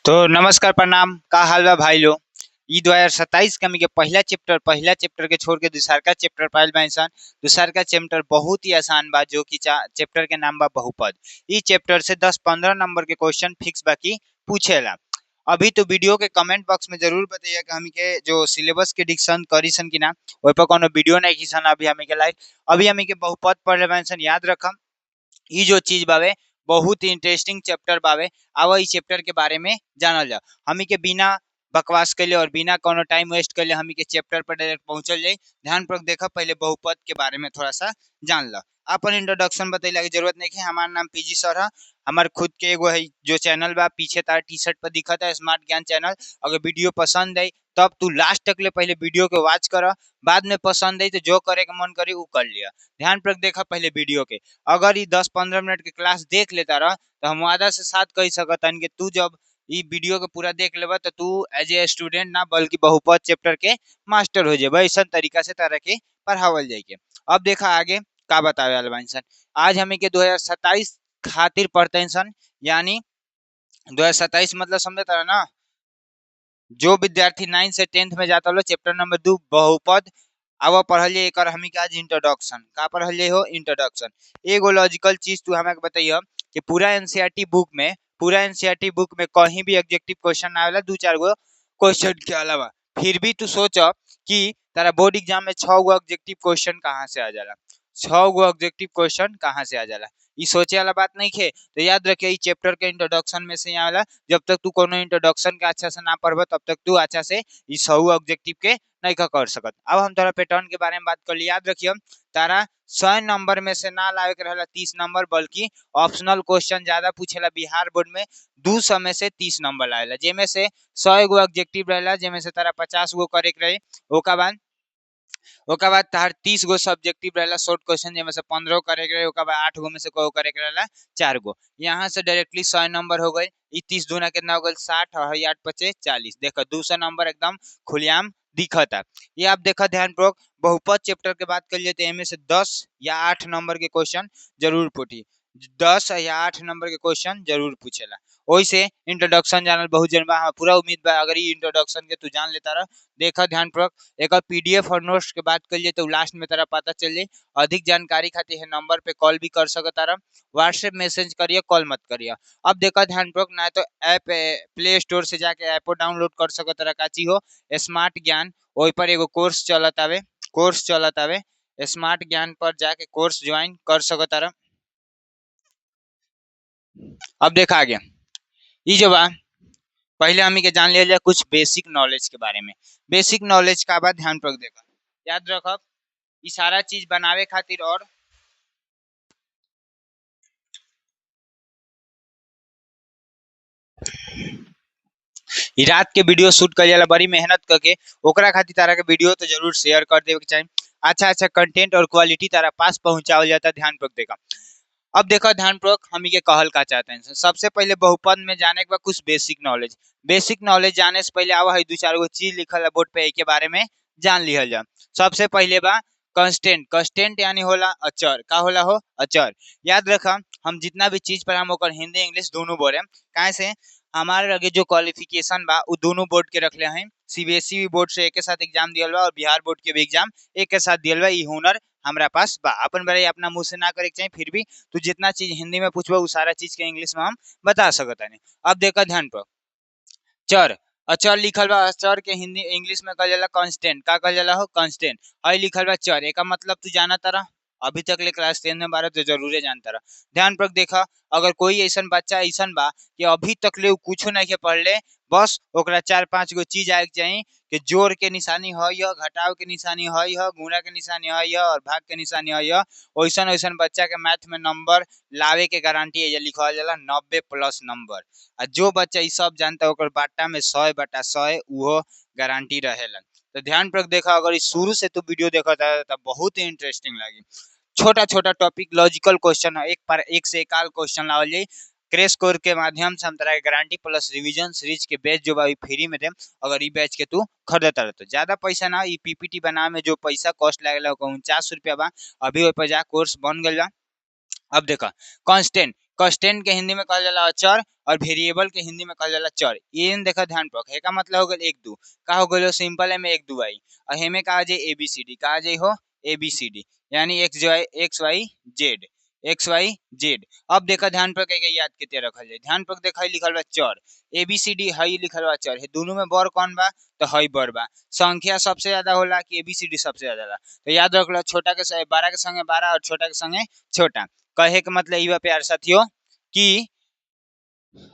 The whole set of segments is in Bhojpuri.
तो नमस्कार प्रणाम का हाल बा भाई लोग। ई 2027 के हमनी के पहला चैप्टर के छोड़ के दूसरा का चैप्टर पाइल बा इंसान। दूसरा का चैप्टर बहुत ही आसान बा जो कि चैप्टर के नाम बा बहुपद। ई चैप्टर से 10-15 नंबर के क्वेश्चन फिक्स बा की पूछेला। अभी तो वीडियो के कमेंट बॉक्स में जरूर बताइए कि हमी के जो सिलेबस के डिक्शन करी सन कि ना ओइ पर कोनो वीडियो नहीं की सन। अभी हमी के लाइव अभी हमी के बहुपद पढ़ ले सन। याद रखम ई जो चीज बावे बहुत ही इंटरेस्टिंग चैप्टर बावे। आवा ई चैप्टर के बारे में जानल जा। हमी के बिना बकवास कैले और बिना कोनो टाइम वेस्ट कैले हमी के चैप्टर पर डायरेक्ट पहुंचल जाई। ध्यान पूर्वक देखा, पहले बहुपद के बारे में थोड़ा सा जान ला। अपन इंट्रोडक्शन बतैला की जरूरत नहीं है। हमार नाम पीजी सर है। हमार खुद के एगो है जो चैनल बा पीछे तार टी शर्ट पर दिखता है स्मार्ट ज्ञान चैनल। अगर वीडियो पसंद आई तब तू लास्ट तक ले पहले वीडियो के वॉच कर। बाद में पसंद आई तो जो करे के मन करी वो कर लिया। ध्यान पूर्वक देखा पहले वीडियो के। अगर ये 10-15 मिनट के क्लास देख लेता रह तो हम वादा से साथ कह सकता कि तू जब ये वीडियो के पूरा देख लेबा तो तू एज ए स्टूडेंट ना बल्कि बहुपद चैप्टर के मास्टर हो जाए। ऐसा तरीका से तरह के पढ़ावल जाए। अब देखा आगे का बतावे वाला बा इंसान। आज हमें के 2027 खातिर पढ़ते इंसान, यानी 2027 मतलब समझे तारा ना। जो विद्यार्थी 9 से 10th में जाता लो चैप्टर नंबर 2 बहुपद अब पढ़ल जाए। एक हमी के आज इंट्रोडक्शन का पढ़ल जाए हो इंट्रोडक्शन। एगो लॉजिकल चीज तू हमें बताइए कि पूरा एनसीईआरटी बुक में कहीं भी ऑब्जेक्टिव क्वेश्चन ना आवेला 2-4 गो क्वेश्चन के अलावा। फिर भी तू सोच कि तारा बोर्ड एग्जाम में 6 गो ऑब्जेक्टिव क्वेश्चन कहाँ से आ जाला। 6 गो ऑब्जेक्टिव क्वेश्चन कहाँ से आ जाला, ये सोचे वाला बात नहीं है। तो याद रखिए चैप्टर के इंट्रोडक्शन में से यहाँ जब तक तू कोनो इंट्रोडक्शन के अच्छा से ना पढ़ब तब तक तू अच्छा से ये 100 ऑब्जेक्टिव के नहीं कर सकत। अब हम थोड़ा पैटर्न के बारे में बात कर ली। याद रखिए तारा 100 नंबर में से ना लावे के रहला 30 नंबर, बल्कि ऑप्शनल क्वेश्चन ज्यादा पूछेला। बिहार बोर्ड में 200 में से 30 नंबर लावेला, जेमे से 100 गो ऑब्जेक्टिव रहेला, जेमे से तारा 50 गो करे के रहे। ओका बाद तार 30 गो सब्जेक्टिव रहेला शॉर्ट क्वेश्चन, जेमे से 15 करे के रहे। ओका बाद 8 गो में से को करे के रहेला 4 गो। यहाँ से डायरेक्टली 100 नंबर हो गए। 30 दूना कितना हो गए 60 और 8 पचे 40। देखो 200 नंबर एकदम खुलेआम दिखता। ये आप देखा ध्यान पूर्वक। बहुपद चैप्टर के बात कर लिए तो इनमें से 10 या 8 नंबर के क्वेश्चन जरूर पूछी। 10 या 8 नंबर के क्वेश्चन जरूर पूछेला। वैसे इंट्रोडक्शन जानल बहुत जरूरी बा। पूरा उम्मीद बा अगर ये इंट्रोडक्शन के तू जान लेता रह। देखा ध्यान पूर्वक एक पीडीएफ और नोट्स के बात कर लिए तो लास्ट में तेरा पता चल जाए। अधिक जानकारी खातिर है नंबर पे कॉल भी कर सकता रह। व्हाट्सएप मैसेज करिए, कॉल मत करिए। अब देखा ध्यान पूर्वक ना तो ऐप प्ले स्टोर से जाके ऐपो डाउनलोड कर सकता रह। काची हो स्मार्ट ज्ञान, वही पर एगो कोर्स चलत आवे स्मार्ट ज्ञान पर जाके कोर्स ज्वाइन कर सकता रह। अब देखा आगे ये जो बा पहले हमी के जान लिया जाए कुछ बेसिक नॉलेज के बारे में। बेसिक नॉलेज का बाद ध्यान पूर्वक देखा। याद रखब ये सारा चीज बनावे खातिर और रात के वीडियो शूट कर जाला बड़ी मेहनत करके। ओकरा खातिर तारा के वीडियो तो जरूर शेयर कर देवे के चाहिए। अच्छा कंटेंट और क्वालिटी तारा पास पहुंचावल जाता। ध्यान पूर्वक देखा। अब देखो ध्यान पूर्वक हमी के कहल का चाहते हैं। सबसे पहले बहुपद में जाने के बाद कुछ बेसिक नॉलेज जाने से पहले आवा है 2-4 गो चीज लिखल है बोर्ड पे के बारे में जान लिहल जा। सबसे पहले बा कंस्टेंट यानी होला अचर। का होला हो अचर। याद रखा हम जितना भी चीज पढ़ाम ओकर हिंदी इंग्लिश दोनों बोले। काहे से हमारे आगे जो क्वालिफिकेशन बा वो दोनों बोर्ड के रखले हैं। सीबीएसई बोर्ड से एक के साथ एग्जाम दियल बा और बिहार बोर्ड के भी एग्जाम एक के साथ दियल बा। ई हुनर हमरा पास बा। अपन बारे अपना मुंह से ना करे के चाहिए, फिर भी तू जितना चीज हिंदी में पूछबा वो सारा चीज के इंग्लिश में हम बता सकता है। अब देखा ध्यान पर चर अचर लिखल बा। अचर के हिंदी इंग्लिश में कहल जाला कांस्टेंट। का कहल जाला हो कांस्टेंट। हई लिखल बा चर। एका मतलब तू जाना तारा अभी तक ले क्लास 10 में बारह तो जरूर जानता रहा। ध्यान पर देखा अगर कोई ऐसा बच्चा ऐसा बा कि अभी तक ले कुछ नहीं के पढ़ ले, बस ओकरा 4-5 गो चीज आए के चाहिए कि जोड़ के निशानी है या घटाव के निशानी है या गुणा के निशानी है या और भाग के निशानी है या वैसन बच्चा के मैथ में नंबर लावे के गारंटी है। लिखा जाला 90+ नंबर। आ जो बच्चा ये सब जानता है ओकर बाटा में 100/100 वो गारंटी रहेला। तो ध्यान पर देखा अगर इस शुरू से तो वीडियो देखा था तो बहुत ही इंटरेस्टिंग लगी। छोटा टॉपिक लॉजिकल क्वेश्चन है, एक पर एक से एकाल क्वेश्चन लावल जाई। क्रैश कोर्स के माध्यम से हम तरह गारंटी प्लस रिवीजन सीरीज के बैच जो फ्री में दे। अगर ई बैच के तू खरीदता रह तो ज्यादा पैसा ना, ई पीपीटी बनावे में जो पैसा कॉस्ट लगेला 49 रुपया बा। अभी ओइ पर जा कोर्स बन गया। अब देखा कांस्टेंट कांस्टेंट के हिंदी में कहल जाला अचर और वेरिएबल के हिंदी में कहल जाला चर। ये देखा ध्यान रख, है का मतलब हो गल एक दू का हो गलो सिंपल है में एक दू आई और हेमे कहा जाए एबीसीडी कहा जाए हो एबीसीडी यानी X Y Z X Y Z. अब देखा ध्यान पर कह याद के रखल जाए, ध्यान पर देखा लिखल बा चर एबीसीडी हई लिखल बा चर है, दोनों में बड़ कौन बा तो हई बड़ बा। संख्या सबसे ज्यादा होला कि एबीसीडी सबसे ज्यादा होला, तो याद रख लो छोटा के 12 के संगे 12 और छोटा के संगे छोटा। कहे के मतलब ई बा प्यार साथियों कि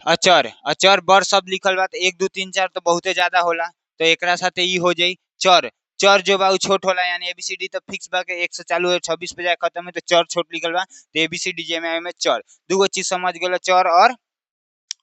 अचर अचर बड़ शब्द लिखल बा तो 1 2 3 4 तो बहुते ज्यादा होला, तो एकरा साथे ई हो जाई चर। चर जो बा उ छोट होला यानी एबीसीडी तो फिक्स बा के 1 से चालू है 26 पे जाए खत्म है, तो चर छोट लिखल बा तो एबीसीडी जे में चर। दूगो चीज समझ गेलो चर और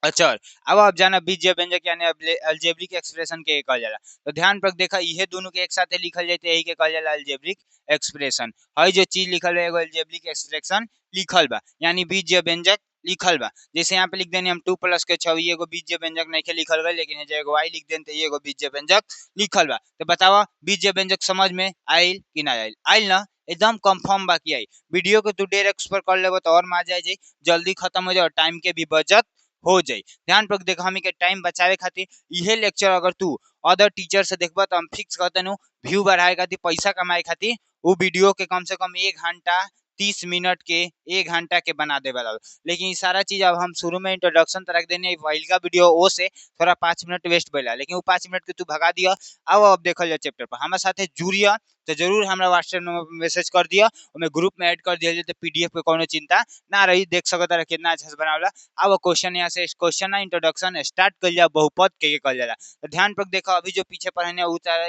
अचर। अब जाना बीजीय व्यंजक यानी अलजेब्रिक एक्सप्रेशन के कहल जाला, तो ध्यान पर देखा इहे दोनों के एक साथे लिखल जाए यही के कहल जाला अलजेब्रिक एक्सप्रेशन। हई जो चीज लिखल है एगो अलजेब्रिक एक्सप्रेशन लिखल बा यानी बीजीय व्यंजक लिखल बा। जैसे यहाँ पे लिख देनी हम 2 प्लस के 6 एगो बीजीय व्यंजक नहीं के लिखल गए, लेकिन एगो y लिख देन तो एगो बीजीय व्यंजक लिखल बा। तो बतावा बीजीय व्यंजक समझ में आइल कि ना आइल? आइल ना? एकदम कंफर्म बाकी आई। वीडियो को तू डायरेक्ट पर कर लेबो तो और मजा आ जाए, जल्दी खत्म हो जाए और टाइम के भी बचत हो जाए। ध्यान पर देखा हमी के टाइम बचावे खातिर इहे लेक्चर अगर तू अदर टीचर से देखबा तो हम फिक्स कहते नु व्यू बढ़ाए खातिर पैसा कमाए खातिर वो वीडियो के कम से कम 1 घंटा 30 मिनट के 1 घंटा के बना दे वाला। लेकिन ये सारा चीज अब हम शुरू में इंट्रोडक्शन तरह देने पहल का वीडियो ओ से थोड़ा 5 मिनट वेस्ट भइला, लेकिन वो 5 मिनट के तू भगा दिया। अब देखल जाए चैप्टर पर हमारे साथे जुड़िया तो जरूर हमरा व्हाट्सएप नंबर मैसेज कर दिया, हमें ग्रुप में ऐड कर दिया जाए तो पीडीएफ पे कोनो चिंता ना रही, देख सकता रहे कितना अच्छा से बनावला। अब क्वेश्चन यहाँ से क्वेश्चन ना इंट्रोडक्शन स्टार्ट कर लिया बहुपद के कहल जाला। तो ध्यान पर देखो अभी जो पीछे पढ़ने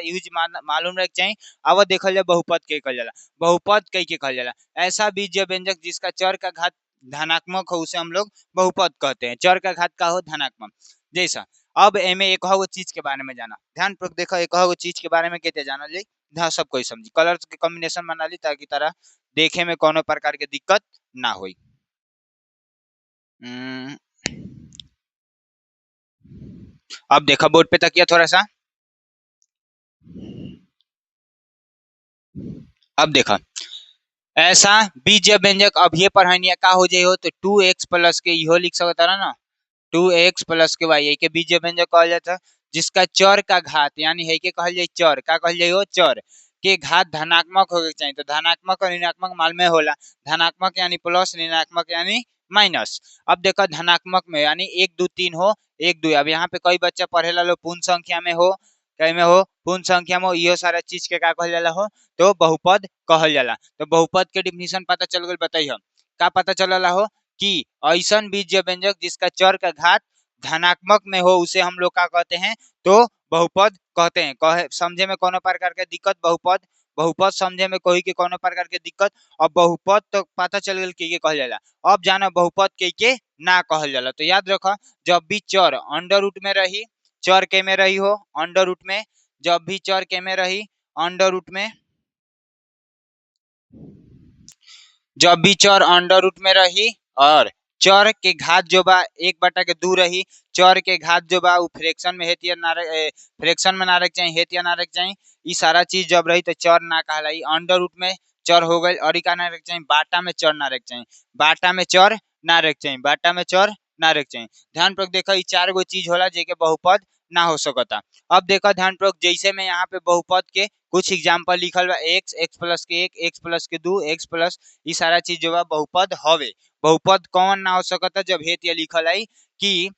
यूज मालूम रख चाहिए। अब देखल जाए बहुपद के कहल जाला, बहुपद के कहल जाला ऐसा बीजीय व्यंजक जिसका चर का घात धनात्मक हो उसे हम लोग बहुपद कहते हैं। चर का घात का हो धनात्मक जैसा। अब एमे एक हो चीज के बारे में जाना, ध्यान पर देखो एक हो चीज के बारे में कहते जाना ले हाँ सब कोई समझी। कलर के कॉम्बिनेशन बना ली ताकि तारा देखे में कोनो प्रकार के दिक्कत ना होई। अब देखा बोर्ड पे तकिया थोड़ा सा। अब देखा ऐसा बीजीय व्यंजक अब ये पढ़ाई का हो जाए हो तो 2x प्लस के इहो लिख सकता रहा ना 2x प्लस के वाई के बीजीय व्यंजक कहल जाता जिसका चर का घात यानी है के कहल जाए चर का कहल जाए हो चर के घात धनात्मक होके चाहिए। तो धनात्मक और ऋणात्मक माल में होला, धनात्मक यानी प्लस ऋणात्मक यानी माइनस। अब देखो धनात्मक में यानी 1 2 3 हो 1 2। अब यहाँ पे कई बच्चा पढ़ेला लो पूर्ण संख्या में हो कई में हो पूर्ण संख्या में इहो सारा चीज के का कहल जाला हो तो बहुपद कहल जाला। तो बहुपद के डिफिनीशन पता चल गई, बताइए का पता चलला हो कि ऐसन बीजीय व्यंजक जिसका चर का घात धनात्मक में हो उसे हम लोग का कहते हैं तो बहुपद कहते हैं। कहे समझे में कोनो प्रकार के दिक्कत? बहुपद बहुपद समझे में कोई के कोनो प्रकार के दिक्कत? अब बहुपद तो पता चल गया के कहल जाला। अब जाना बहुपद के ना कहल जाला। तो याद रखो जब भी चर अंडर रूट में रही, चर के में रही हो अंडर रूट में, जब भी चर के में रही अंडर रूट में, जब भी चर अंडर रूट में रही और चर के घात जो बा 1/2 रही, चर के घात जो बा फ्रैक्शन में हेत या ना फ्रैक्शन में ना रख चाहिए हेत या ना रख चाहिए, ये सारा चीज जब रही तो चर ना कहलाई। अंडर रूट में चर हो गई और का ना रख चाहिए बाटा में चर ना रख चाहिए, बाटा में चर ना रख चाहिए, बाटा में चर ना रख चाहिए। ध्यान पर देखो ये 4 गो चीज होला जेके बहुपद ना हो सकता। अब देखो ध्यान पर जैसे मैं यहाँ पे बहुपद के कुछ एग्जाम्पल लिखल बा एक्स एक्स प्लस के 1 एक्स प्लस के 2 एक्स प्लस ये सारा चीज जो बा बहुपद हवे। बहुपद कौन ना हो सकता? जब हेत या लिखल है कि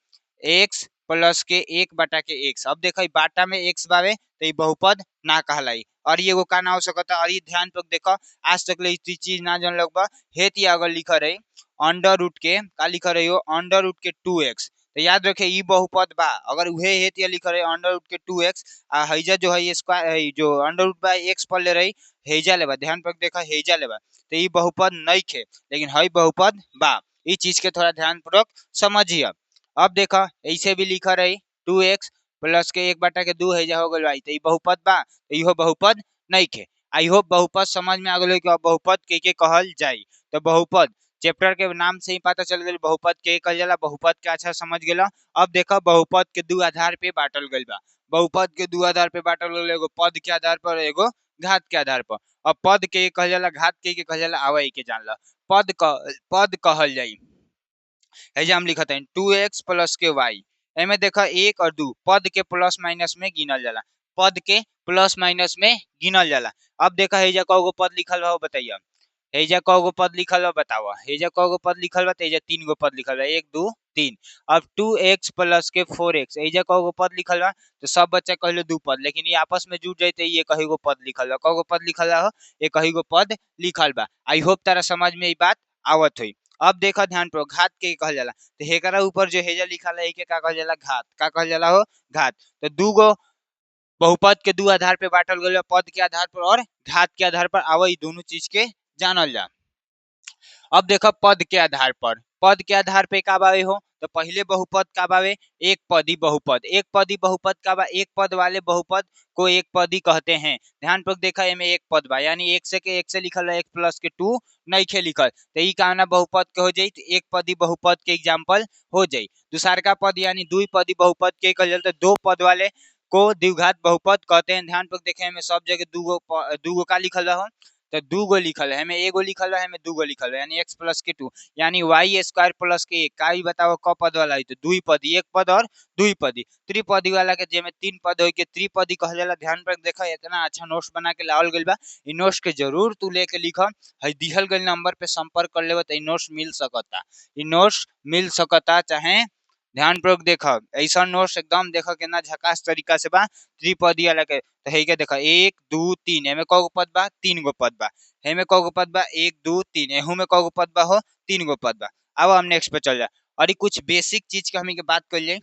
x प्लस के 1/x। अब देखो बाटा में x बावे तो ये बहुपद ना कहलाई और ये वो का ना हो सकता। और ये ध्यान पर देखो आज तक ले चीज ना जान लोग बा हेत या अगर लिखा रही अंडर रूट के का लिखा रही हो अंडर रूट के 2x, तो याद रखे ये बहुपद बा अगर उहे हेत या लिखा रही अंडर रूट के 2x आ हैजा जो है स्क्वायर जो अंडर रूट बा x पर ले रही हेजा लेबा। ध्यान पर देखा हेजा लेबा तो ये बहुपद नहीं खे लेकिन हई बहुपद बा। इस चीज के थोड़ा ध्यान पूर्वक समझिए। अब देखा ऐसे भी लिखा रही 2x प्लस के 1/2 हैजा हो गल भाई तो ये बहुपद बा, तो इहो बहुपद नहीं खे। आई होप बहुपद समझ में आ गल कि बहुपद के कहल जाई। तो बहुपद चैप्टर के नाम से ही पता चल गई बहुपद के कहल जाला, बहुपद के अच्छा समझ गेला। अब देखा बहुपद के 2 आधार पे बांटल गइल बा, बहुपद के 2 आधार पे बांटल गइल, एगो पद के आधार पर एगो घात के आधार पर। अब पद के कहल जाला घात के कहल जाला आवा के जान ला। पद कहल जाई है हम लिखत है 2x प्लस के y। एमे देखा एक और दू पद के प्लस माइनस में गिनल जाला, पद के प्लस माइनस में गिनल जाला। अब देखा है कगो पद लिखल बा बताइए, हेजा कगो पद लिखल बा बताओ, हेजा कगो पद लिखल बा, तेजा 3 गो पद लिखल बा, 1 2 3। अब 2x प्लस के 4x, हेजा कगो पद लिखल बा, तो सब बच्चा कहले दू पद, लेकिन ये आपस में जुड़ जाते ये कही गो पद लिखल बा, कगो पद लिखल बा, ये कही गो पद लिखल बा। आई होप तारा समझ में ये बात आवत हुई। अब देखा ध्यान पर घात के कहल जाला, तो हेकरा ऊपर जो हेजा लिखल है के का कहल जाला, घात। का कहल जाला हो, घात। तो दू गो बहुपद के दू आधार पे बांटल गया, पद के आधार पर और घात के आधार पर। आवा ई दोनों चीज के जानल जा। अब देखो पद के आधार पर, पद के आधार पे का बावे हो, तो पहले बहुपद का बावे एक पदी बहुपद। एक पदी बहुपद का बा, एक पद वाले बहुपद को एक पदी कहते हैं। ध्यान पर देखा एमे एक पद बा, यानी एक से लिखल है, एक प्लस के 2 नहीं खे लिखल, तो ई काना बहुपद के हो जाई, तो एक पदी बहुपद के एग्जाम्पल हो जाई। दूसर का पद यानी दुई पदी बहुपद के कहल जाला, तो दो पद वाले को द्विघात बहुपद कहते हैं। ध्यान पर देखे में सब जगह दूगो का लिखल रहा, तो दू गो लिखल है, हमें एगो लिखल है, हमें दू गो लिखल है, यानी x प्लस के 2 यानी वाई स्क्वायर प्लस के 1। का बताओ क पद वाला है, तो दुई पदी, एक पद और दुई पदी। त्रिपदी वाला के जेमे 3 पद हो के त्रिपदी कहल जाला। ध्यान पर देखा इतना अच्छा नोट्स बना के लावल गइल बा, इ नोट्स के जरूर तू लेके लिख, है दिहल गइल नंबर पे संपर्क कर लेबा, तो इ नोट्स मिल सकता, इ नोट्स मिल सकता। चाहे ध्यान पूर्वक देखा, ऐसा नोट्स एकदम देखा कितना झकास तरीका से बा। त्रिपदी वाला के तो है के देखा 1 2 3, एमे कगो पद बा, 3 गो पद बा, हेमे कगो पद बा 1 2 3, एहू में कगो पद बा हो, 3 गो पद बा। अब हम नेक्स्ट पे चल जा, और कुछ बेसिक चीज के हमी के बात कर ले।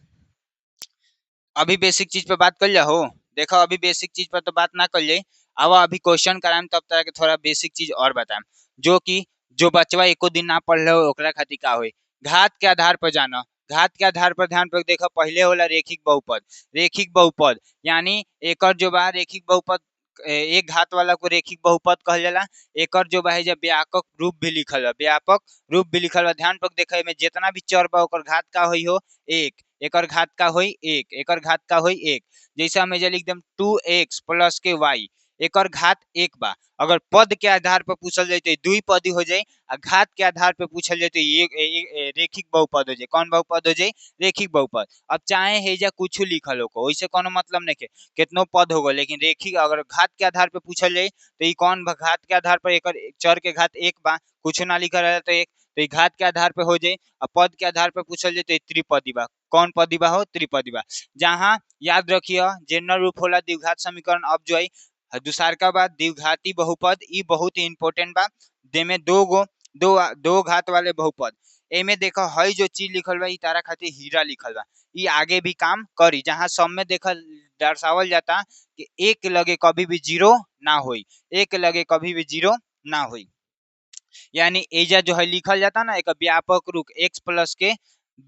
अभी बेसिक चीज पे बात कर ले हो, देखो अभी बेसिक चीज पर तो बात ना कर ले, अब अभी क्वेश्चन कराएम तब तरह के थोड़ा बेसिक चीज और बताएम, जो कि जो बचवा एको दिन ना पढ़ ले ओकरा खातिर का होई। घात के आधार पर जाना, घात के आधार पर ध्यान पर देखा, पहले होला रेखिक बहुपद। रेखिक बहुपद यानी एकर जो बा रेखिक बहुपद, एक घात वाला को रेखिक बहुपद कहल जाला। एकर जो बा है जब व्यापक रूप भी लिखल बा, व्यापक रूप भी लिखल बा। ध्यान पर देखा में जितना भी चर बा ओकर घात का होई हो 1, एकर घात का होई 1, एकर घात का होई 1। जैसे हम एजा लिख देम 2x प्लस के y, एकर घात 1 बा। अगर पद के आधार पर पूछल जाए तो दुई पदी हो जाए, और घात के आधार पर पूछल जाए तो रेखिक बहुपद हो जाए। कौन बहुपद हो जाए, रेखिक बहुपद। अब चाहे हेजा कुछ लिखल हो, वैसे कोनो मतलब नहीं के, कितनो पद होगा, लेकिन रेखिक अगर घात के आधार पर पूछल जाए तो ई कौन घात के आधार पर, एकर चर के घात 1 बा, कुछ ना लिखल रहा तो 1, तो घात के आधार पर हो जाए। और पद के आधार पर पूछल जाए तो त्रिपदी बा। कौन पदी बा हो, त्रिपदी बा। जहाँ याद रखिए जनरल रूप होला द्विघात समीकरण। अब जो है दूसर का बाद द्विघाती बहुपद, ई बहुत ही इंपॉर्टेंट बा। देमे दो घात वाले बहुपद, एमे देखो हई जो चीज लिखल बा, ई तारा खातिर हीरा लिखल बा, ई आगे भी काम करी। जहाँ सब में देखा दर्शावल जाता कि एक लगे कभी भी जीरो ना होई, एक लगे कभी भी जीरो ना होई, यानी एजा जो है लिखल जाता ना एक व्यापक रूप x प्लस के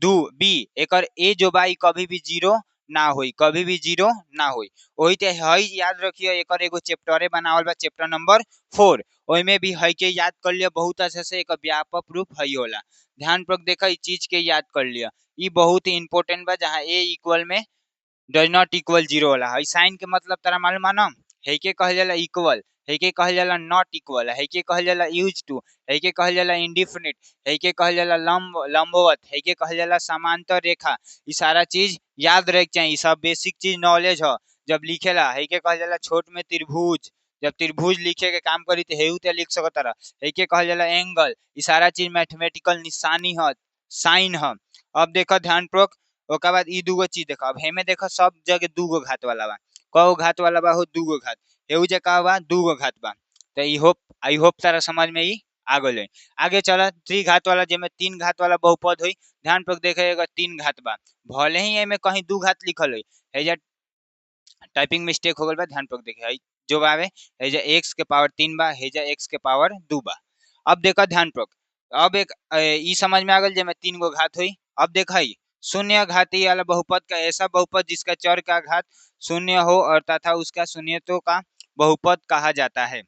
2 b, एकर ए जो बा कभी भी जीरो ना होई, कभी भी जीरो ना होई। वही ते हई याद रखिए, एकर एगो चैप्टरे बनावल बा, चैप्टर नंबर 4, ओई में भी हई के याद कर लिया बहुत अच्छे से। एक व्यापक रूप हई होला, ध्यान पर देखा इस चीज के याद कर लिया, ई बहुत ही इंपॉर्टेंट बा। जहाँ ए इक्वल में डज नॉट इक्वल जीरो होला, हई साइन के मतलब तारा मालूम है ना, है के कहल जाला इक्वल, है के कहल जाला नॉट इक्वल, है के कहल जाला यूज टू, है के कहल जाला इंडिफिनिट, है के कहल जाला लंबवत, है के कहल जाला समांतर रेखा। ई सारा चीज याद रखे चाहिए, सब बेसिक चीज नॉलेज हो। जब लिखेला है के कहल जाला छोट में त्रिभुज, जब त्रिभुज लिखे के काम करी तो हेउ ते लिख सकत रहा, है के कहल जाला एंगल। ई सारा चीज मैथमेटिकल निशानी है, साइन है। अब देखो ध्यान पूर्वक, ओकर बाद ई दूगो चीज देखो। अब हेमे देखो सब जगह दूगो घात वाला बा, कगो घात वाला बा हो, दूगो घात, हेउ जे का बा दूगो घात बा। तो आई होप तारा समझ में ई आ गइल। आगे चला त्रिघात वाला, जेमे 3 घात वाला बहुपद होई। ध्यान पर देखेगा 3 घात बा, भले ही एमे कहीं 2 घात लिखल होई, हेजा टाइपिंग मिस्टेक हो गल बा। ध्यान पर देखे हई जो बावे हेजा x के पावर 3 बा, हेजा x के पावर 2 बा। अब देखा ध्यान पर, अब एक ई समझ में आ गल जेमे 3 गो घात हुई। अब देखा शून्य घाती वाला बहुपद का ऐसा बहुपद जिसका चर का घात शून्य हो और तथा उसका शून्यतों का बहुपद कहा जाता है।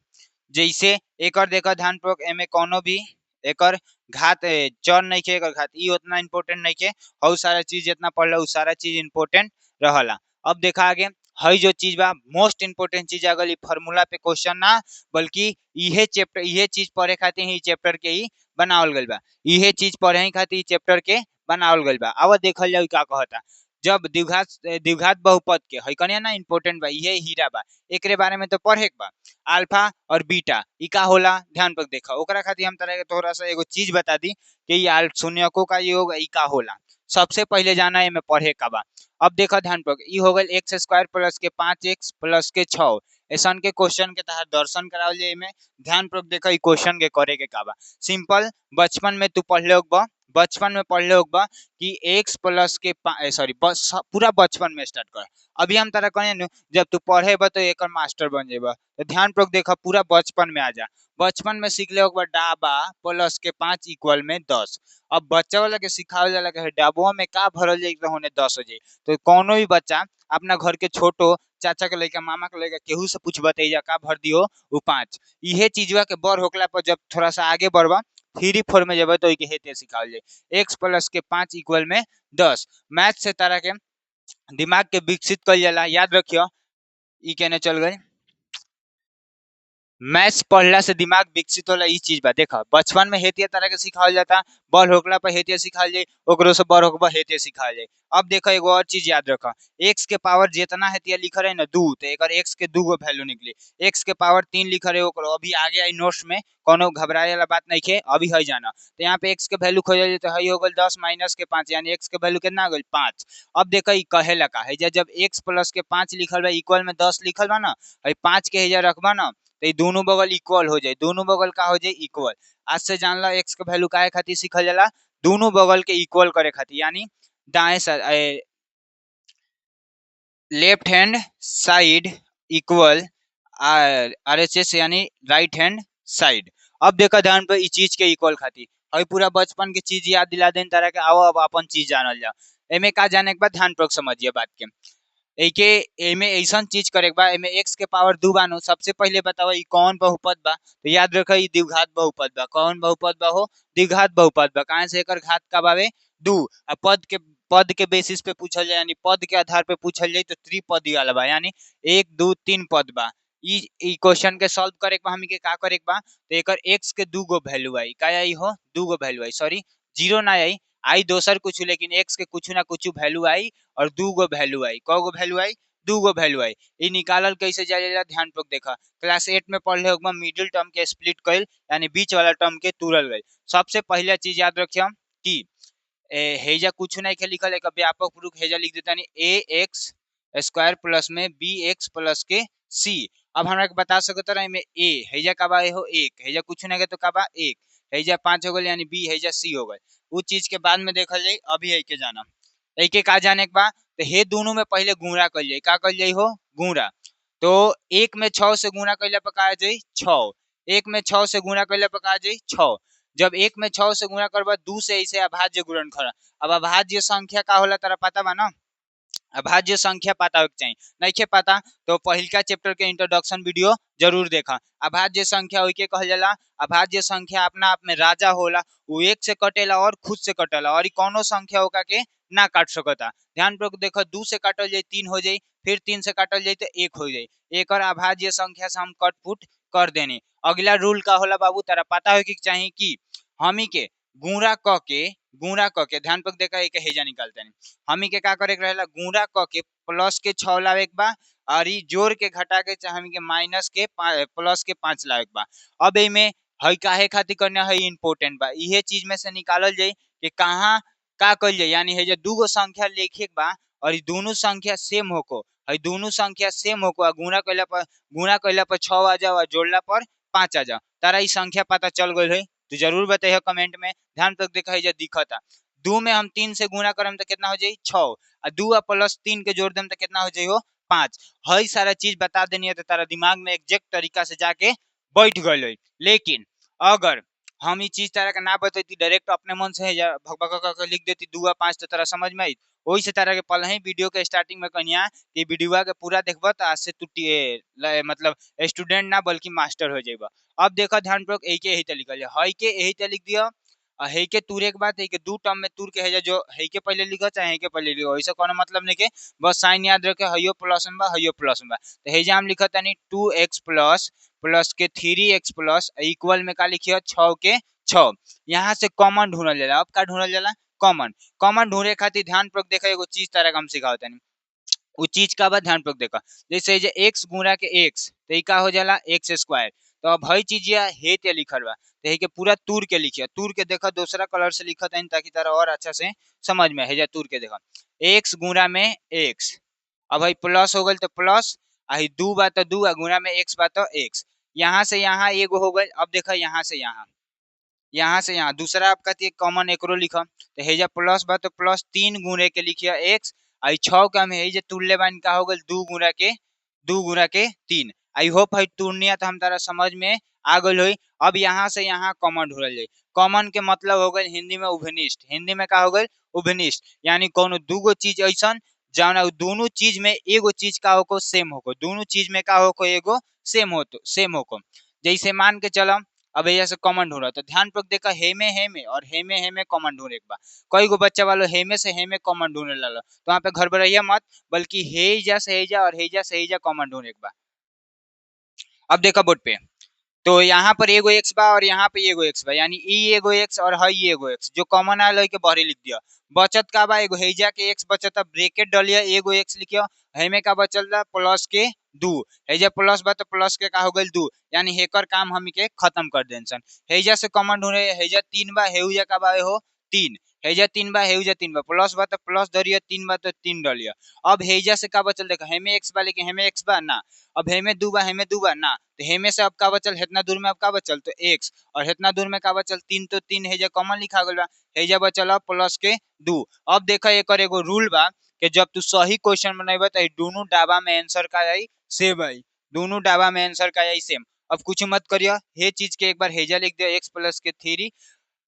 जैसे एकर देखा ध्यान पूर्वक, एमे कोनो भी एकर घात चर नहीं के, एकर घात ई उतना इंपॉर्टेंट नहीं के, और सारा चीज जितना पढ़ लो सारा चीज इंपॉर्टेंट रहला। अब देखा आगे हई जो चीज बा मोस्ट इम्पोर्टेंट चीज अगर फार्मूला पे क्वेश्चन ना बल्कि इहे चैप्टर इहे चीज पढ़े खातिर ही चैप्टर के ही बनावल गइल बा। इहे चीज पढ़े ही खातिर चैप्टर के बनावल गइल बा। अब देखल जाओ का कहता। जब द्विघात द्विघात बहुपद के हई कनिया ना इम्पोर्टेंट बा, इहे हीरा बा, एकरे बारे में तो पढ़े के बा। अल्फा और बीटा ई का होला ध्यान पर देखा। ओकरा खातिर हम तरह के थोड़ा सा एगो चीज बता दी कि ये शून्यकों का योग ई का होला। सबसे पहले जाना है में पढ़े का बा। अब देखा ध्यान पर ई हो गल एक्स स्क्वायर प्लस के 5x प्लस के 6 ऐसन के क्वेश्चन के तहत दर्शन करावल जाए में। ध्यान पर देखा ई क्वेश्चन के करे के का बा। सिंपल बचपन में तू पढ़ले होगा, बचपन में पढ़ले होगा कि x प्लस के सॉरी पूरा बचपन में स्टार्ट कर। अभी हम तरह कहें न जब तू पढ़े बा तो एक मास्टर बन जेबा। तो ध्यान पर देखा पूरा बचपन में आ जा। बचपन में सीख ले होगा डाबा प्लस के 5 इक्वल में 10। अब बच्चा वाला के सिखावल जाला कि डाबुआ में का भरल जाई तो होने 10 हो जाई। तो कोनो भी बच्चा अपना घर के छोटो चाचा के लड़का मामा के लड़का केहू से पूछ बतैया का भर दियो वो 5। इहे चीजवा के बड़ होकला पर जब थोड़ा सा आगे बढ़बा 3 4 में जब तो हेते सिखावल जाए x प्लस के 5 इक्वल में 10। मैथ से तरह के दिमाग के विकसित कल जाला। याद रखियो ई कहने चल गई मैथ्स पढ़ला से दिमाग विकसित होला। ई चीज बा देखा बचपन में हेतिया तरह के सिखावल जाता, बड़ होकला पर हेतिया सिखावल जाए, ओकरो से बड़ होकबा हेतिया सिखावल जाए। अब देखो एगो और चीज याद रखा, x के पावर जितना हेतिया लिख रहे ना 2 तो एकर x के 2 गो वैल्यू निकली। x के पावर 3 लिख रहे ओकरो अभी आगे आई नोट्स में कोनो घबराए वाला बात नहीं है अभी है जाना। तो यहाँ पे x के वैल्यू खोजल तो हई हो गल 10 माइनस के 5 यानी x के वैल्यू कितना गल 5। अब देखो ई कहे लगा है जब x प्लस के 5 लिखल बा इक्वल में 10 लिखल बा ना, हई 5 के हेजा रखबा ना तो दोनों बगल इक्वल हो जाए। दोनों बगल का हो जाए इक्वल। आज से जान ला x के वैल्यू काहे खातिर सीखल जाला, दोनों बगल के इक्वल करे खातिर यानी दाएं left hand side equal RHS यानी राइट हैंड साइड। अब देखा ध्यान पर ई चीज के इक्वल खातिर हई पूरा बचपन के चीज याद दिला देन तरह के आओ अब अपन चीज जानल जा। एमे का जाने के बाद ध्यान पर समझिए बात के। एके एमे ऐसा चीज करे बा एमे x के पावर 2 बानो। सबसे पहले बताओ ई कौन बहुपद बा, तो याद रखो ई द्विघात बहुपद बा। कौन बहुपद बा हो, द्विघात बहुपद बा। काहे से एकर घात का बावे 2। आ पद के बेसिस पे पूछल जाए यानी पद के आधार पे पूछल जाए तो त्रिपदी वाला बा यानी 1 2 3 पद बा। ई क्वेश्चन के सॉल्व करे बा हमी के का करे बा तो एकर x के 2 गो वैल्यू आई का आई हो 2 गो वैल्यू आई सॉरी 0 ना आई दोसर कुछ लेकिन x के कुछ ना कुछ वैल्यू आई और 2 गो वैल्यू आई। क गो वैल्यू आई 2 गो वैल्यू आई। ई निकालल कैसे जाएगा ध्यान पर देखा। क्लास 8 में पढ़ले होगा मिडिल टर्म के स्प्लिट कइल यानी बीच वाला टर्म के तुरल गइल। सबसे पहला चीज याद रखियो कि हेजा कुछ नहीं के लिखल एक व्यापक रूप हेजा लिख देता नहीं ax स्क्वायर प्लस में bx प्लस के c। अब हमरा के बता सकत रहे में a हेजा का बा हो 1 हेजा कुछ नहीं के तो का बा 1 हेजा 5 हो गल यानी b हेजा c हो गल। वो चीज के बाद में देखल जाए अभी है के जाना एक का जाने के बाद तो हे दोनों में पहले गुणा कर जाए का कर जाए हो गुणा। तो 1 में 6 से गुणा कैला पर का जाए 6, 1 में 6 से गुणा कैला पर का जाए 6। जब 1 में 6 से गुणा करबा 2 से ऐसे अभाज्य गुणन खड़ा। अब अभाज्य संख्या का होला तरह पता बा ना, अभाज्य संख्या पता होके चाहिए नहीं के पता तो पहिलका चैप्टर के इंट्रोडक्शन वीडियो जरूर देखा। अभाज्य संख्या ओके कहल जाला, अभाज्य संख्या अपना आप में राजा होला, वो 1 से कटेला और खुद से कटेला और कोनो संख्या होका के ना काट सकता। ध्यान पर देखो 2 से काटल जाए 3 हो जाए, फिर 3 से काटल जाए तो 1 हो जाए। एक और अभाज्य संख्या से हम कटपुट कर देनी। अगला रूल का होला बाबू तारा पता हो कि चाहिए कि हमी के गुणा क के ध्यान पर देखा एक हेजा निकालते हैं हमी के का करे के रहेला गुणा क के प्लस के 6 लावे के बा और ई जोड़ के घटा के चाहे हमी के माइनस के प्लस के 5 लावे के बा। अब एमे हई काहे खातिर करना है इंपोर्टेंट बा इहे चीज में से निकालल जाए कि कहाँ का कल जाए यानी है जो 2 गो संख्या लिखे के बा और ई दोनों संख्या सेम होको हई दोनों संख्या सेम होको गुणा कैला पर 6 आ जाओ और जोड़ला पर 5 आ जाओ। तारा ई संख्या पता चल गई है तो जरूर बताइए कमेंट में। ध्यान तक देखा है दिखता 2 में हम 3 से गुणा करम तो कितना हो जाए 6 और 2 प्लस 3 के जोड़ देम तो कितना हो जाए 5। हई सारा चीज बता देनी है तो तारा दिमाग में एग्जैक्ट तरीका से जाके बैठ गई। लेकिन अगर हम ये चीज तारा के ना बतैती डायरेक्ट अपने मन से भग भग लिख देती 2 5 तो तारा समझ में आई। वही से तारा के पहले ही वीडियो के स्टार्टिंग में कहिया कि वीडियो के पूरा देखबा तो आज से तू मतलब स्टूडेंट ना बल्कि मास्टर हो जाएगा। अब देखो ध्यान पूर्वक एक ही लिखल है हई के यही लिख दिया है के तुरे के बाद है के दू टर्म में तुर के है जो है के पहले लिखो चाहे है के पहले लिखो, ऐसा कोनो मतलब नहीं के, बस साइन याद रखे, हयो प्लस में बा हयो प्लस में बा। तो है हम लिखत तनी 2x प्लस प्लस के 3x प्लस इक्वल में का लिखियो 6 के 6। यहाँ से कॉमन ढूंढल जाला। अब का ढूंढल जाला? कॉमन। कॉमन ढूंढे खातिर ध्यान पूर्वक देखा, एगो चीज तरह हम सिखावत तनी। उ चीज का बा ध्यान पूर्वक देखा। जैसे जे x गुणा के x तो ई का हो जाला x स्क्वायर। तो अब हई चीज या हे ते लिखल बा, तो हे के पूरा तूर के लिखिया, तूर के देखा दूसरा कलर से लिखत है ताकि तारा और अच्छा से समझ में है। जा तूर के देखा x गुणा में x, अब हई प्लस हो गल तो प्लस, आ हई दू बा तो दू, आ गुणा में x बा तो x। यहाँ से यहाँ एगो हो गल। अब देखा यहाँ से यहाँ, यहाँ से यहाँ दूसरा आपका कॉमन एकरो लिखा, तो हेजा प्लस बा तो प्लस 3 गुणे के लिखिया x, आई 6 का में हेजा तुल्य बान का हो गल 2 गुणा के 3। आई होप है तुर्निया तो हम तारा समझ में आ गल होई। अब यहाँ से यहाँ कॉमन ढूंढल जाए। कॉमन के मतलब हो गल हिंदी में उभनिष्ठ। हिंदी में का हो गल? उभनिष्ठ। यानी कोनो दूगो चीज ऐसन जौन दोनों चीज में एगो चीज का होको सेम होको, दोनों चीज में का होको एगो सेम होको। जैसे मान के चलम, अब यहाँ से कॉमन ढूंढा तो ध्यान पूर्वक देखा, हे में और हे में कॉमन ढूंढे के बा। कई गो बच्चा वालों हे में कॉमन ढूंढे लालो, तो वहाँ पे घबराइया मत, बल्कि हेजा से हेजा और हेजा से हेजा कॉमन ढूंढे के बा। अब देखा बोर्ड पे, तो यहाँ पर एगो एक्स बा और यहाँ पे एगो एक्स बा, यानी ई एगो एक्स और हई एगो एक्स, जो कॉमन आयल है के बहरे लिख दिया। बचत का बा एगो हेजा के एक्स बचत, ब्रेकेट डालिया एगो एक्स लिखियो, हेमे का बचल बा प्लस के 2, हेजा प्लस बा तो प्लस के का हो गइल 2, यानी हेकर काम हम के खत्म कर देंसन। हेजा से कॉमन ढूंढे, हेजा 3 बा, हेउजा का बा हो 3, हेजा 3 बा हेउजा 3 बा, प्लस बा तो प्लस धरिया, 3 बा तो 3 डालिया। अब हेजा से का बचल देखा, हेमे एक्स बा लेकिन हेमे एक्स बा ना, अब हेमे 2 बा हेमे 2 बा ना, तो हेमे से अब का बचल, हेतना दूर में अब का बचल तो x, और हेतना दूर में का बचल 3, तो 3 हेजा कॉमन लिखा गल बा, हेजा बचल अब प्लस के 2। अब देखा एकर एगो रूल बा कि जब तू सही क्वेश्चन बनाइबा तो दोनों डाबा में आंसर का आई सेम आई, दोनों डाबा में आंसर का आई सेम। अब कुछ मत करियो, हे चीज के एक बार हेजा लिख दिया x प्लस के 3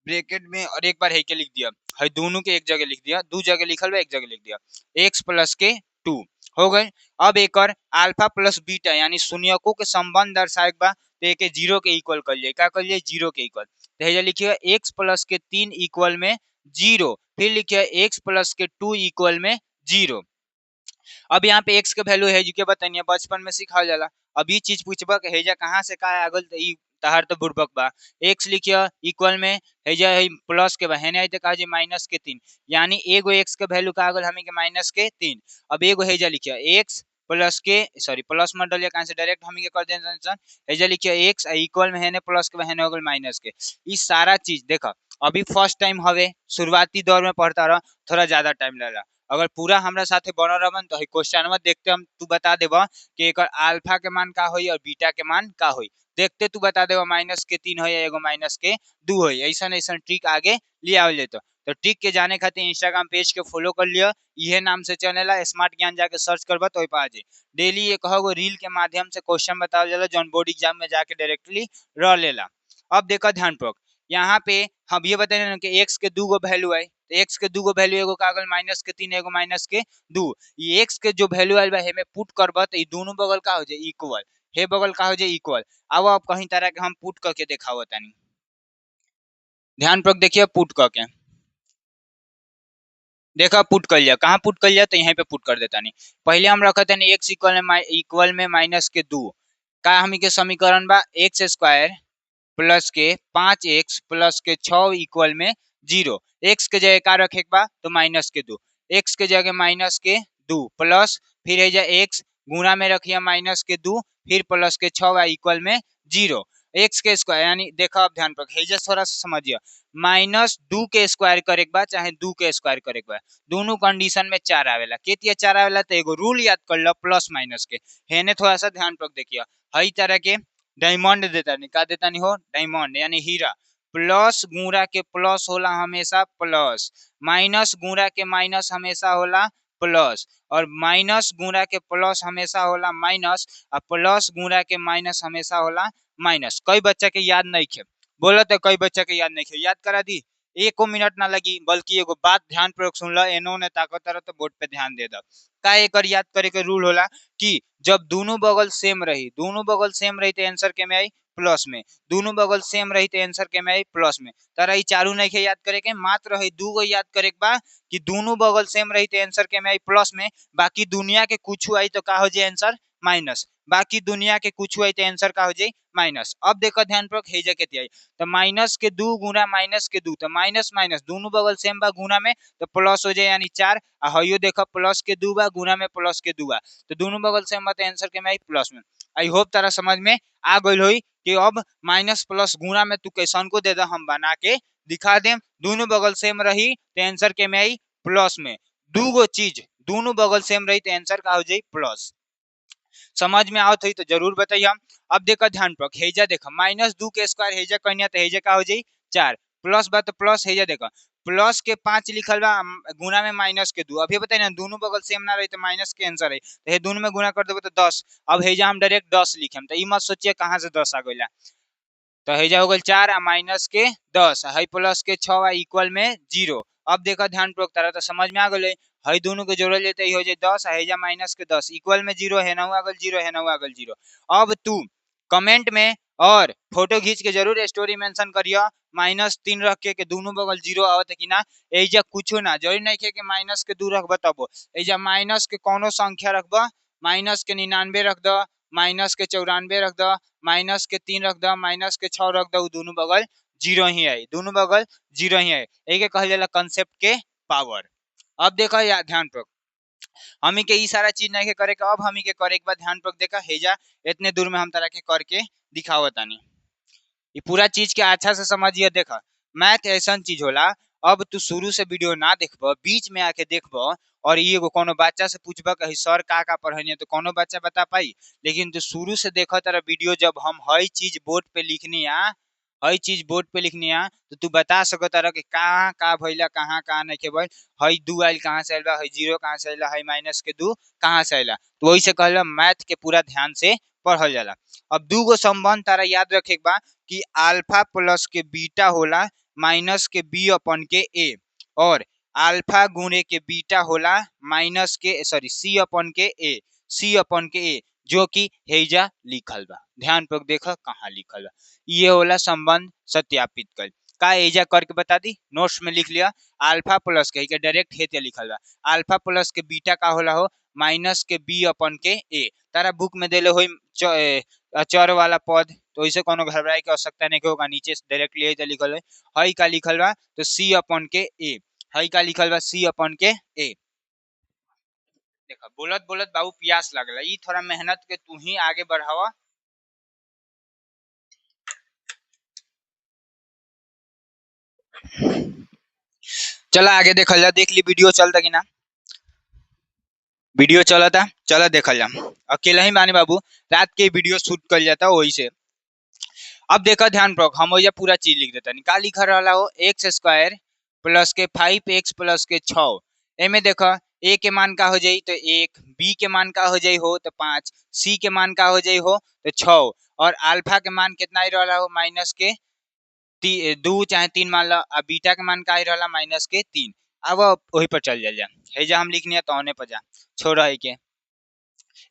ब्रैकेट में, और एक बार हे के लिख दिया, है दोनों के एक जगह लिख दिया, दो जगह लिखल बा एक जगह लिख दिया, x प्लस के 2 हो गए। अब एकर अल्फा प्लस बीटा यानी शून्यकों के संबंध दर्शाए बा, तो एके जीरो के इक्वल कर लिए, का कर लिए जीरो के इक्वल, तो हेजा लिखिए x प्लस के 3 इक्वल में 0, फिर लिखिए x प्लस के 2 इक्वल में 0। अब यहाँ पे x के वैल्यू है के बताइए, बचपन में सिखाल जाला। अब ये चीज पूछबा कि हेजा कहाँ से का आगल, तो ई तहार तो बुड़बक बा। x लिखियो इक्वल में हेजा है प्लस के बा, हेने आई तो कहा जे माइनस के 3, यानी एगो x के वैल्यू का आगल हमें के माइनस के 3। अब एगो हेजा लिखियो x प्लस के, सॉरी प्लस मत डालिए कहां से, डायरेक्ट हम के कर देंगे। हेजा लिखियो x इक्वल में हेने प्लस के हेने हो गल माइनस के। ई सारा चीज देखा, अभी फर्स्ट टाइम हवे, शुरुआती दौर में पढ़ता रह, थोड़ा ज्यादा टाइम लेला। अगर पूरा हमरा साथे बनल रहन तो क्वेश्चन देखते हम तू बता देबा कि एकर अल्फा के मान का होई और बीटा के मान का होई, देखते तू बता देबा माइनस के 3 होई एगो माइनस के 2 होई। ऐसा ऐसा ट्रिक आगे ले आवल जेतो। तो ट्रिक के जाने खातिर इंस्टाग्राम पेज के फॉलो कर लियो, इहे नाम से चैनल है स्मार्ट ज्ञान, जाके सर्च करबा तो पा जाए। डेली एक गो रील के माध्यम से क्वेश्चन बतावल जाला जौन बोर्ड एग्जाम में जाके डायरेक्टली रह लेला। अब देखा ध्यान पूर्वक, यहाँ पे हम ये बताए कि x के 2 गो वैल्यू है, तो x के 2 गो वैल्यू एगो कागल माइनस के 3 एगो माइनस के 2, ये x के जो वैल्यू आइल बा हेमे पुट करबा तो दोनों बगल का हो जाए इक्वल, हे बगल का हो जाए इक्वल। अब कहीं तरह के हम पुट करके दिखाओ तानी, ध्यान पूर्वक देखिए पुट करके देखा, पुट कर लिया, कहाँ पुट कर लिया तो यहीं पे पुट कर देता नहीं। पहले हम रखा था x इक्वल में माइनस के 2, का हम के समीकरण बा एक्स स्क्वायर प्लस के 5x प्लस के 6 इक्वल में 0, x के जगह का रखे बा तो माइनस के 2, x के जगह माइनस के 2 प्लस, फिर है जा x गुणा में रखिए माइनस के 2, फिर प्लस के 6 इक्वल में 0, x के स्क्वायर, यानी देखा अब ध्यान पर हेजा थोड़ा सा समझिए, माइनस 2 के स्क्वायर करे के बा चाहे 2 के स्क्वायर करे के बा, दोनों कंडीशन में 4 आवेला, केतिया 4 आवेला तो एगो रूल याद कर लो प्लस माइनस के। हेने थोड़ा सा ध्यान पर देखिए, हई तरह के डायमंड देता नहीं, का देता नहीं हो डायमंड यानी हीरा, प्लस गुणा के प्लस होला हमेशा प्लस, माइनस गुणा के माइनस हमेशा होला प्लस, और माइनस गुणा के प्लस हमेशा होला माइनस, और प्लस गुणा के माइनस हमेशा होला माइनस। कई बच्चा के याद नहीं खे, बोला तो कई बच्चा के याद नहीं खे, याद करा दी, एको मिनट ना लगी, बल्कि एगो बात ध्यान पूर्वक सुन लो, एनो ने ताकत रह तो बोर्ड पे ध्यान दे दो। का एकर याद करे के रूल होला कि जब दोनों बगल सेम रही, दोनों बगल सेम रही तो आंसर के में आई प्लस में, दोनों बगल सेम रही तो आंसर के में आई प्लस में। तारा ई चारू नहीं के याद करे के, मात्र है दू गो याद करे के बा कि दोनों बगल सेम रही तो आंसर के में आई प्लस में, बाकी दुनिया के कुछ आई तो का हो जाए आंसर माइनस, बाकी दुनिया के कुछ आई तो आंसर का हो जाए माइनस। अब देखो ध्यान पूर्वक हेजा के आई तो माइनस के दू गुना माइनस के दू तो माइनस माइनस दोनों बगल सेम बा गुना में तो प्लस हो जाए यानी 4। हयो देखो प्लस के दू बा गुना में प्लस के दू बा तो दोनों बगल सेम बा तो आंसर के में आई प्लस में। आई होप तारा समझ में आ गई होई कि अब माइनस प्लस गुना में तू कैसन को दे दा हम बना के दिखा दे, दोनों बगल सेम रही तो आंसर के में आई प्लस में। दू गो चीज दोनों बगल सेम रही तो आंसर का हो जाए प्लस। समझ में आवत हुई तो जरूर बताइए हम। अब देखो ध्यान पूर्वक हेजा देखो माइनस दू के स्क्वायर हेजा कहनिया तो हेजा का हो जाए 4, प्लस बा तो प्लस हेजा देखो प्लस के 5 लिखल बा गुना में माइनस के दू। अभी बताइए ना दोनों बगल सेम ना रही तो माइनस के आंसर है तो ये दोनों में गुना कर देबो तो 10। अब हेजा हम डायरेक्ट 10 लिखम तो ई मत सोचिए कहां से 10 आ गइला, तो हेजा हो गल 4 आ माइनस के 10 है प्लस के 6 आ इक्वल में 0। अब देखो ध्यान पूर्वक तारा तो समझ में आ गए है दोनों के जोड़ल जाते ही हो जाए 10 हेजा माइनस के 10 इक्वल में 0 है ना आगल 0 है ना आगल 0। अब तू कमेंट में और फोटो खींच के जरूर स्टोरी मेंशन करियो -3 रख के दोनों बगल 0 आवत है कि ना। एजा कुछ ना जरूरी नहीं है कि माइनस के 2 रखब तब एजा माइनस के कोनो संख्या रखब, माइनस के 99 रख द, माइनस के 94 रख द, माइनस के 3 रख द, माइनस के 6 रख द, दोनों बगल 0 ही आई, दोनों बगल 0 ही आई। एक कहल जाला कांसेप्ट के पावर। अब देखो या ध्यान पूर्वक हमी के ई सारा चीज नहीं के करे के, अब हमी के करे के बाद ध्यान पूर्वक देखा हेजा इतने दूर में हम तरह के करके दिखावतानी। ये पूरा चीज के अच्छा से समझिए। देखा मैथ ऐसा चीज होला, अब तू शुरू से वीडियो ना देखब बीच में आके देखब और ये कोनो बच्चा से पूछब कि सर का पढ़ाई तो कोनो बच्चा बता पाई, लेकिन तू शुरू से देख तारा वीडियो जब हम हर चीज बोर्ड पे लिखनी हर चीज बोर्ड पे लिखनी तो तू बता सको तारा कि कहाँ का भैला कहाँ कहाँ नहीं के भइल, हई 2 आइल कहाँ से आइल, हई 0 कहाँ से आइल, हई माइनस के 2 कहाँ से आइल। तो वही से कहला मैथ के पूरा ध्यान से पढ़ल जाला। अब 2 गो संबंध तारा याद रखे के बा कि अल्फा प्लस के बीटा होला माइनस के बी अपन के ए, और अल्फा गुणे के बीटा होला माइनस के सॉरी सी अपन के ए, सी अपन के ए जो कि हेजा लिखल बा। ध्यान पूर्वक देखा कहाँ लिखल बा, ये होला संबंध सत्यापित कर का एजा करके बता दी नोट्स में लिख लिया। अल्फा प्लस के डायरेक्ट हेते लिखल बा, अल्फा प्लस के बीटा का होला हो माइनस के बी अपन के ए। तारा बुक में देले हो चर वाला पद, तो इसे कोनो घबराए के आवश्यकता नहीं होगा, नीचे डायरेक्टली यही लिखल है। हई का लिखल बा तो सी अपन के ए, हई का लिखल बा सी अपन के ए। देखा बोलत बोलत बाबू प्यास लगला, ई थोड़ा मेहनत के तू ही आगे बढ़ावा। चला आगे देखल जा, देख ली वीडियो चलता कि ना, वीडियो चलता चला देखल जा। अकेला ही माने बाबू रात के वीडियो शूट कर जाता वही से। अब देखा ध्यान पूर्वक हम वही पूरा चीज लिख देता, का लिखा रहा हो एक्स स्क्वायर प्लस के 5x प्लस के 6। एमे देखा ए के मान का हो जाई तो 1, बी के मान का हो जाई हो तो 5, सी के मान का हो जाई हो तो 6, और अल्फा के मान कितना ही रहा हो माइनस के 2 चाहे 3 मान ला, और बीटा के मान का ही रहा माइनस के 3। अब वही पर चल जा हेजा हम लिखनी है तो होने पर जा छोड़ है के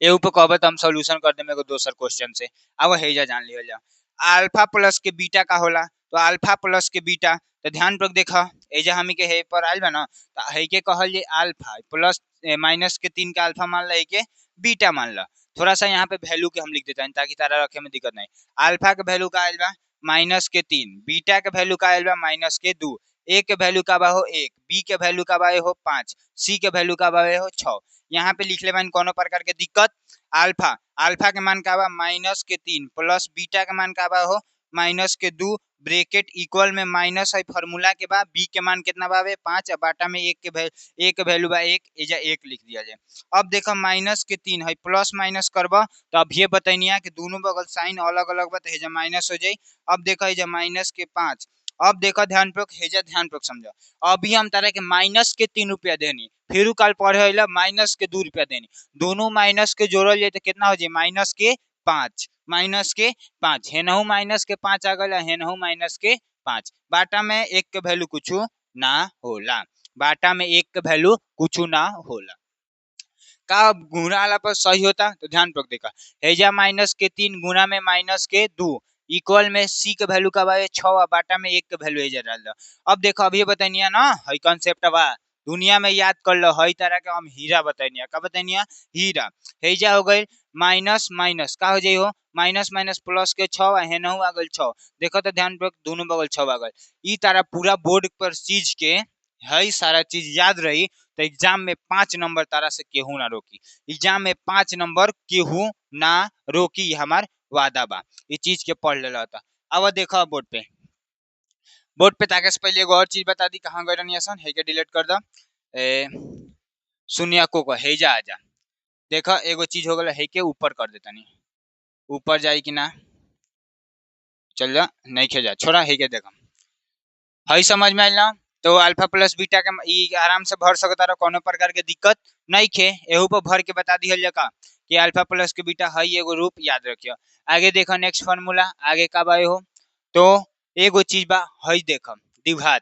ए ऊपर कहब तो हम सोल्यूशन कर देंगे दोसर क्वेश्चन से। अब हेजा जान लिया जा अल्फा प्लस के बीटा का होला, तो अल्फा प्लस के बीटा तो ध्यान पूर्वक देखा एजा हमी के हे पर आइल बा ना, तो हे के कहल जे अल्फा प्लस माइनस के 3 का अल्फा मान ला के बीटा मान ला। थोड़ा सा यहाँ पे वैल्यू के हम लिख देते हैं ताकि तारा रखे में दिक्कत नहीं। अल्फा के वैल्यू का आइल बा माइनस के 3, बीटा के वैल्यू का आइल बा माइनस के 2, ए के वैल्यू का बा हो 1, बी के वैल्यू का बा हो 5, सी के वैल्यू का बा हो 6। यहाँ पे लिख ले बा कोनो प्रकार के दिक्कत। अल्फा अल्फा के मान का बा माइनस के 3 प्लस बीटा के मान का बा हो माइनस के 2 ब्रैकेट इक्वल में माइनस है फार्मूला के बाद बी के मान कितना बा 5, बाटा में 1 के वैल्यू बा 1, एजा 1 लिख दिया जाए। अब देखो माइनस के 3 है प्लस माइनस करबा तो अब ये बताइए कि दोनों बगल साइन अलग अलग बा तो हेजा माइनस हो जाए। अब देखो हेजा माइनस के 5, अब देखो ध्यान पूर्वक हेजा ध्यान पूर्वक समझो। अभी हम तारा के माइनस के 3 रुपया देनी, फिर कल पढ़े माइनस के 2 रुपया देनी, दोनों माइनस के जोड़ल जाए तो कितना हो जाए माइनस के 5, माइनस के 5 हेनहू माइनस के 5 आ गया, हेनहू माइनस के 5, बाटा में 1 के वैल्यू कुछ ना होला, बाटा में 1 के वैल्यू कुछ ना होला। का गुणा वाला पर सही होता तो ध्यान पूर्वक देखा हेजा माइनस के 3 गुना में माइनस के 2, इक्वल में सी के वैल्यू का बा 6 बाटा में 1 के वैल्यू एजा रहल। अब देखो अभी बताइनिया ना हई कांसेप्ट बा दुनिया में याद कर लो हई तरह के हम हीरा बताइनिया का बताइनिया हीरा हेजा हो गई माइनस माइनस का हो जाई हो माइनस माइनस प्लस के 6 हेनहु आ गइल 6 देखो तो ध्यान रख दोनों बगल 6 आ गइल ई तारा पूरा बोर्ड पर चीज के हई सारा चीज याद रही तो एग्जाम में 5 नंबर तारा से केहू ना रोकी एग्जाम में 5 नंबर केहू ना रोकी हमार वादा बा ये चीज के पढ़ लेला था। अब देखो बोर्ड पे ताके से पहले एगो और चीज बता दी कहाँ गए रहनी असन है के डिलीट कर दो शून्य को हेजा आजा देखो एगो चीज हो गल है के ऊपर कर देता नहीं ऊपर जाई कि ना चल जा नहीं खे जा छोड़ा है के देखम हई समझ में आइल ना तो अल्फा प्लस बीटा के ई आराम से भर सकता रहो कोनो प्रकार के दिक्कत नहीं खे एहू पर भर के बता दिहल जा का कि अल्फा प्लस के बीटा हई एगो रूप याद रखियो। आगे देखो नेक्स्ट फार्मूला आगे का बा हो तो एगो चीज बा हई देखो द्विघात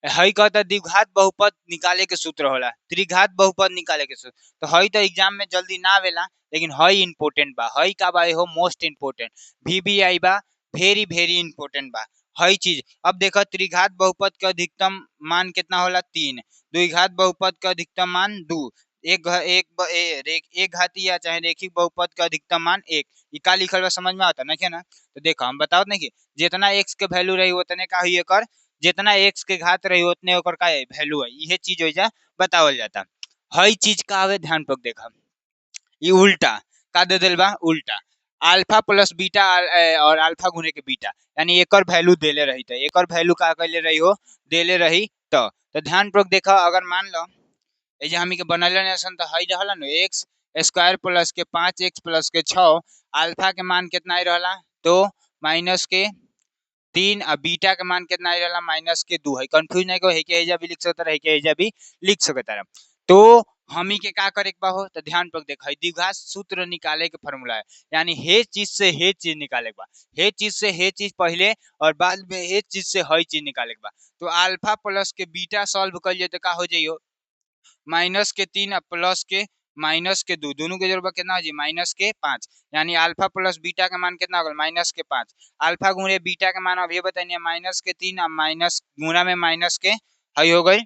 हई कहता द्विघात बहुपद निकाले के सूत्र होला त्रिघात बहुपद निकाले के सूत्र तो हई तो एग्जाम में जल्दी ना आवेला लेकिन हई इंपोर्टेंट बा हई का बा हो मोस्ट इंपोर्टेंट वीवीआई बा वेरी वेरी इंपोर्टेंट बा हई चीज। अब देखो त्रिघात बहुपद के अधिकतम मान कितना होला 3 द्विघात बहुपद के अधिकतम मान 2 एक घाती या चाहे रेखिक बहुपद का अधिकतम मान 1 ये का लिखल बा समझ में आता ना क्या ना तो देखो हम बताओ नहीं कि जितना x के वैल्यू रही उतने का हुई एकर जितना x के घात रही उतने ओकर का वैल्यू है यह चीज हो जा बतावल जाता। हई चीज का आवे ध्यान पर देखा ये उल्टा का दे दिल बा उल्टा अल्फा प्लस बीटा और अल्फा गुने के बीटा यानी एकर वैल्यू देले रही तो एकर वैल्यू का कहले रही हो देले रही तो ध्यान पर देखा अगर मान लो ये हमी के बनल नेसन तो हई रहला न x स्क्वायर प्लस के 5x प्लस के 6 अल्फा के मान कितना आई रहला तो माइनस के 3 और बीटा के मान कितना आई रहला माइनस के 2 है कंफ्यूज नहीं को है के एजा भी लिख सकता है के एजा भी लिख सकता है। तो हमी के का करे के हो तो ध्यान पर देखा द्विघात सूत्र निकाले के फॉर्मूला है यानी हे चीज से हे चीज निकाले के बा हे चीज से हे चीज पहले और बाद में हे चीज से हई चीज निकाले के बा तो अल्फा प्लस के बीटा सॉल्व कर लिए तो का हो जाइयो माइनस के 3 और प्लस के माइनस के 2 दोनों के जरूरत कितना हो जी माइनस के 5 यानी अल्फा प्लस बीटा का मान कितना होगा माइनस के 5 अल्फा गुणे बीटा का मान अब ये बताइए माइनस के 3 और माइनस गुणा में माइनस के हई हो गई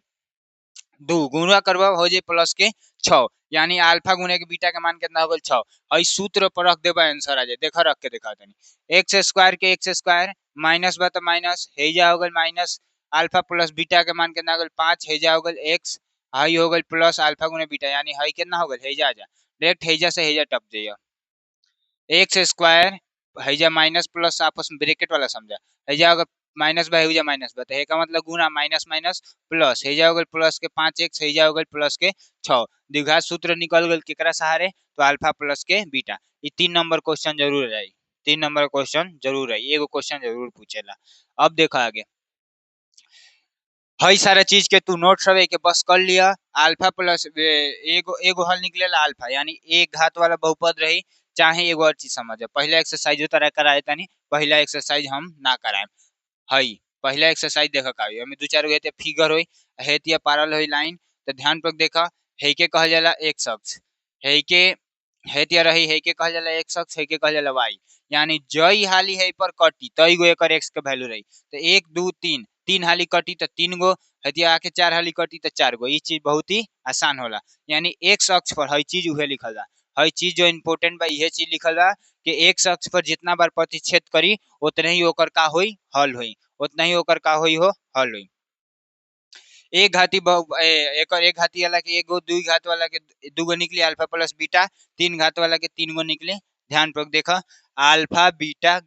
2 गुणा करवा हो जाए प्लस के 6 यानी अल्फा गुणे के बीटा के मान कितना हो गल 6 हई सूत्र पर रख देबा आंसर आ जाए देखा रख के देखा तनी x स्क्वायर के x स्क्वायर माइनस बा तो माइनस हेजा हो गल माइनस अल्फा प्लस बीटा के मान कितना हो गल 5 हेजा हो गल x हई हो गल प्लस अल्फा गुणे बीटा यानी हई कितना हो गल हेजा आजा डायरेक्ट हेजा से हेजा टप जाइए एक्स स्क्वायर हेजा माइनस प्लस आपस में ब्रैकेट वाला समझा हेजा अगर माइनस बा हेजा माइनस बा तो का मतलब गुना माइनस माइनस प्लस हेजा हो गल प्लस के 5x हेजा हो गल प्लस के 6 द्विघात सूत्र निकल गल केकरा सहारे तो अल्फा प्लस के बीटा ये 3 नंबर क्वेश्चन जरूर रही 3 नंबर क्वेश्चन जरूर रही एगो क्वेश्चन जरूर पूछेला। अब देखो आगे हई सारा चीज के तू नोट रहे के बस कर लिया अल्फा प्लस एगो एगो हल निकलेला अल्फा यानी एक घात वाला बहुपद रही चाहे एगो और चीज समझ पहला एक्सरसाइज तरह कराए तनी पहला एक्सरसाइज हम ना कराए हई पहला एक्सरसाइज देखा का हमें दो चार गो फिगर होई हेतिया पारल होई लाइन तो ध्यान पर देखा है के कहल जाला x अक्ष है के हेतिया रही है के कहल जाला x अक्ष है के कहल जाला y यानी जई हाली है पर कटी तई गो एकर x के वैल्यू रही तो 1 2 3 तीन हाली कटी तो 3 गो हेतिया आके 4 हाली कटी तो 4 गो ये चीज बहुत ही आसान होला यानी x अक्ष पर हई चीज उहे लिखल बा हई चीज जो इम्पोर्टेंट बा यह चीज लिखल बा कि x अक्ष पर जितना बार प्रतिच्छेद करी उतने ही ओकर का होई हल होई उतना ही ओकर का होई हो हल होई। एक घाती एक घाती वाला के एगो दुई घात वाला के दूगो निकले अल्फा प्लस बीटा 3 घात वाला के 3 गो निकले ध्यान पर देखा अल्फा बीटा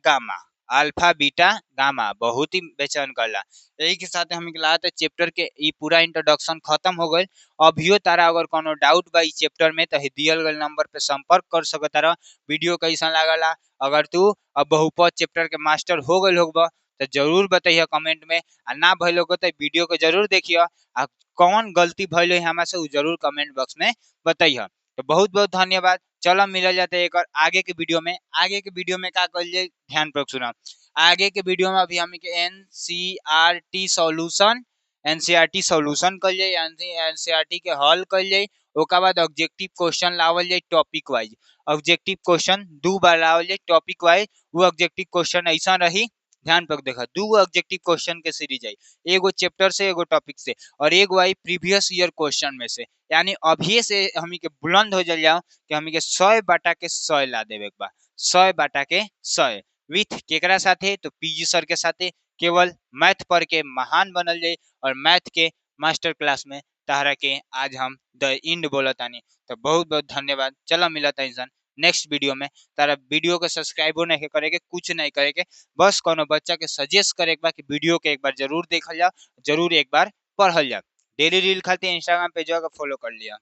गामा बहुत ही बेचैन करला यही के साथ हम चैप्टर के ई पूरा इंट्रोडक्शन खत्म हो गई। अभियो तारा अगर कोनो डाउट बा चैप्टर में तो दियल गए नंबर पे संपर्क कर सकता रह। वीडियो कैसा लागला अगर तू अब बहुपद चैप्टर के मास्टर हो गए होगा तो जरूर बताइए कमेंट में आ ना भइल होगा तो वीडियो को जरूर देखिए आ कौन गलती भइल है हमारे से जरूर कमेंट बॉक्स में बताइए। तो बहुत बहुत धन्यवाद चलो मिल जाते एक और आगे के वीडियो में का करिए ध्यान पर सुना आगे के वीडियो में अभी हम एनसीईआरटी सॉल्यूशन कर एनसीईआरटी के हल कर ओकर बाद ऑब्जेक्टिव क्वेश्चन लावल जाए टॉपिक वाइज, ऑब्जेक्टिव क्वेश्चन 2 बार लावल जाए टॉपिक वाइज। वो ऑब्जेक्टिव क्वेश्चन ऐसा रही, ध्यान पर देखा, 2 ऑब्जेक्टिव क्वेश्चन के सीरीज आई, एगो चैप्टर से एगो टॉपिक से, और एगो आई प्रीवियस ईयर क्वेश्चन में से। यानी अभी से हमी के बुलंद हो जाओ कि हमी के 100 बाटा के 100 ला देवे एक बार, 100 बाटा के 100 विथ केकरा साथे, तो पीजी सर के साथे। केवल मैथ पढ़ के महान बनल जाए और मैथ के मास्टर क्लास में तारा के आज हम द इंड बोलतानी। तो बहुत बहुत धन्यवाद। चलो मिलता इंसान नेक्स्ट वीडियो में। तारा वीडियो के सब्सक्राइबो नहीं करे के, कुछ नहीं करे के, बस कोनो बच्चा के सजेस्ट करे के बा कि वीडियो के एक बार जरूर देखल जाओ, जरूर एक बार पढ़ल जाओ। डेली रील खातिर इंस्टाग्राम पेज फॉलो कर लिया।